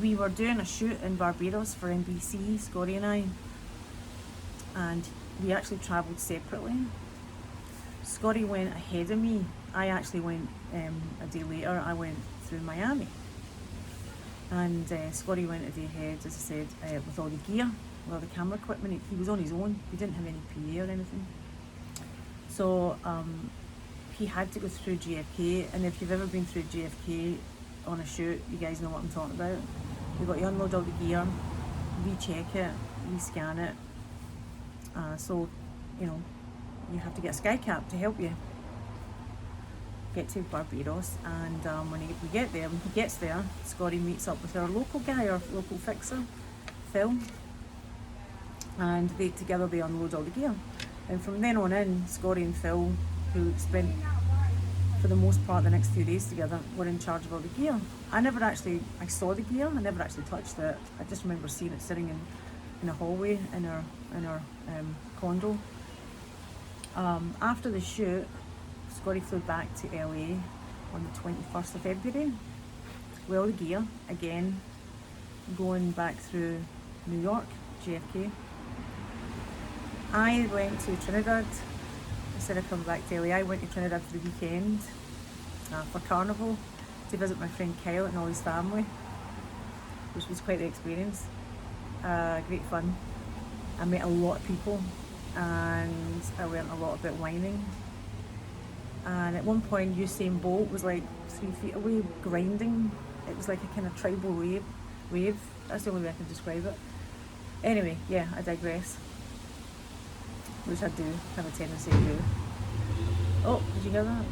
We were doing a shoot in Barbados for NBC, Scotty and we actually travelled separately. Scotty went ahead of me. I actually went a day later. I went through Miami, and Scotty went a day ahead, as I said, with all the gear, with all the camera equipment. He was on his own. He didn't have any PA or anything. So he had to go through JFK, and if you've ever been through JFK on a shoot, you guys know what I'm talking about. You've got to unload all the gear, recheck it, rescan it. So, you know, you have to get a skycap to help you get to Barbados. And when we get there, when he gets there, Scotty meets up with our local guy, our local fixer, Phil, and together they unload all the gear. And from then on in, Scotty and Phil, who spent for the most part the next few days together, were in charge of all the gear. I saw the gear, I never actually touched it. I just remember seeing it sitting in a hallway in our condo. After the shoot, Scotty flew back to LA on the 21st of February with all the gear, again going back through New York, JFK. I went to Trinidad. Instead of coming back to LA, I went to Trinidad for the weekend for Carnival to visit my friend Kyle and all his family, which was quite the experience. Great fun. I met a lot of people and I learned a lot about whining. And at one point Usain Bolt was like 3 feet away grinding. It was like a kind of tribal wave. That's the only way I can describe it. Anyway, yeah, I digress. Which I do have a tendency to do. Oh, did you hear that?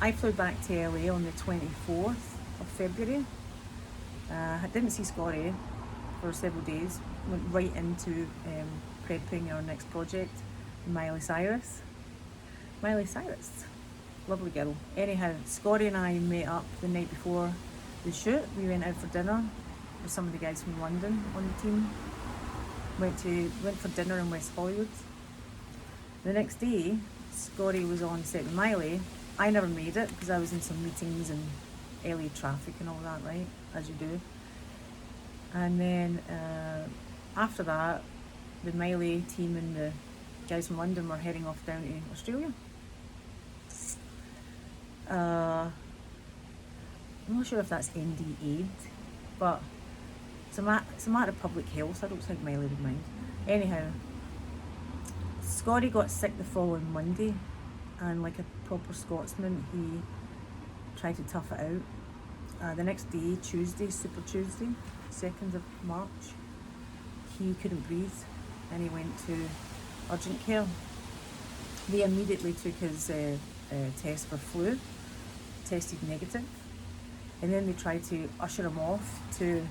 I flew back to LA on the 24th of February. I didn't see Scotty for several days. Went right into prepping our next project, Miley Cyrus. Miley Cyrus, lovely girl. Anyhow, Scotty and I met up the night before the shoot. We went out for dinner with some of the guys from London on the team. Went for dinner in West Hollywood. The next day, Scotty was on set with Miley. I never made it because I was in some meetings and LA traffic and all that, right? As you do. And then after that, the Miley team and the guys from London were heading off down to Australia. I'm not sure if that's NDA'd, but it's a matter of public health. I don't think Miley would mind. Anyhow, Scotty got sick the following Monday, and like a proper Scotsman, he tried to tough it out. The next day, Tuesday, Super Tuesday, 2nd of March, he couldn't breathe and he went to urgent care. They immediately took his test for flu, tested negative, and then they tried to usher him off to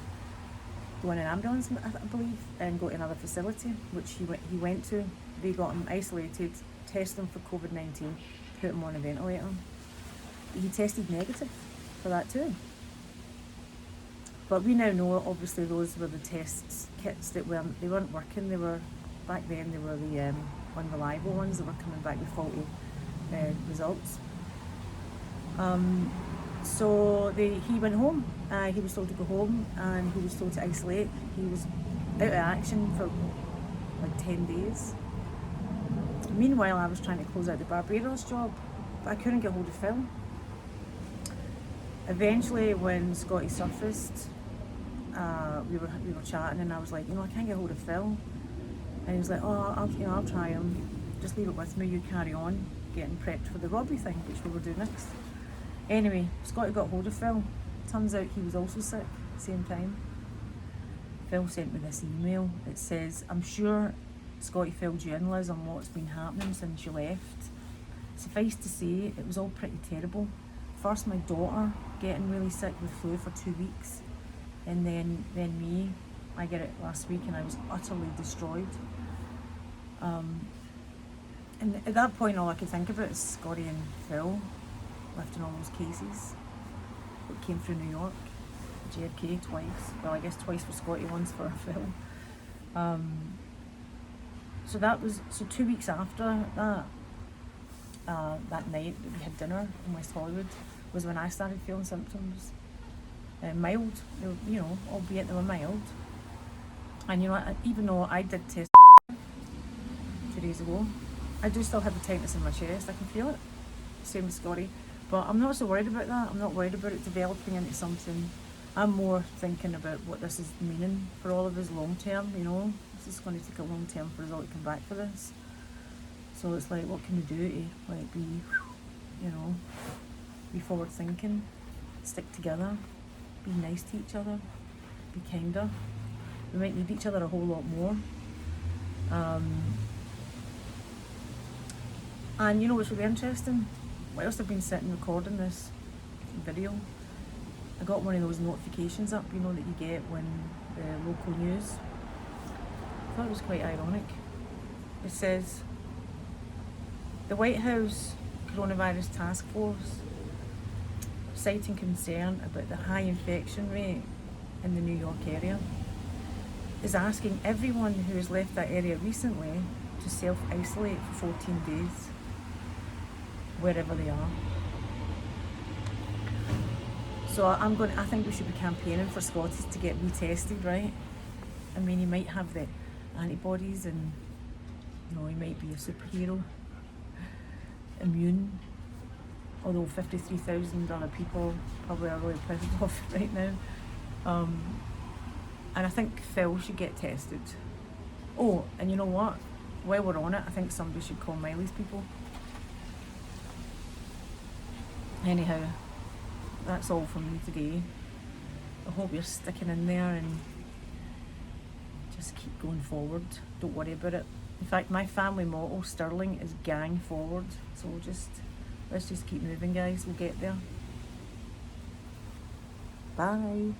go in an ambulance, I believe, and go to another facility, which he went to. They got him isolated, tested him for COVID-19, put him on a ventilator. He tested negative for that too. But we now know, obviously, those were the test kits that they weren't working. Back then they were the unreliable ones that were coming back with faulty results. So he went home. He was told to go home and he was told to isolate. He was out of action for like 10 days. Meanwhile, I was trying to close out the Barbados job, but I couldn't get hold of Phil. Eventually, when Scotty surfaced, we were chatting, and I was like, I can't get hold of Phil. And he was like, oh, I'll try him. Just leave it with me. You carry on getting prepped for the robbery thing, which we were doing next. Anyway, Scotty got hold of Phil. Turns out he was also sick at the same time. Phil sent me this email. It says, I'm sure Scotty filled you in, Liz, on what's been happening since you left. Suffice to say, it was all pretty terrible. First, my daughter getting really sick with flu for 2 weeks, and then me. I get it last week, and I was utterly destroyed. And at that point, all I could think about is Scotty and Phil lifting all those cases that came through New York, JFK twice. Well, I guess twice for Scotty, once for Phil. So 2 weeks after that, that night we had dinner in West Hollywood, was when I started feeling symptoms. Mild, you know, albeit they were mild. And you know, even though I did test 2 days ago, I do still have the tightness in my chest. I can feel it. Same with Scotty. But I'm not so worried about that. I'm not worried about it developing into something. I'm more thinking about what this is meaning for all of us long term, you know. This is going to take a long term for us all to come back for this. So it's like, what can we do to like be, you know, be forward thinking, stick together, be nice to each other, be kinder. We might need each other a whole lot more. And you know what's really interesting? Whilst I've been sitting recording this video, I got one of those notifications up, you know, that you get when the local news. I thought it was quite ironic. It says, the White House Coronavirus Task Force, citing concern about the high infection rate in the New York area, is asking everyone who has left that area recently to self-isolate for 14 days, wherever they are. So I think we should be campaigning for Scotties to get retested, right? I mean, he might have the antibodies and, you know, he might be a superhero, immune, although 53,000 other people probably are really pissed off right now. And I think Phil should get tested. Oh, and you know what? While we're on it, I think somebody should call Miley's people. Anyhow, that's all from me today. I hope you're sticking in there and just keep going forward. Don't worry about it. In fact, my family motto, Stirling, is gang forward. So let's just keep moving, guys. We'll get there. Bye.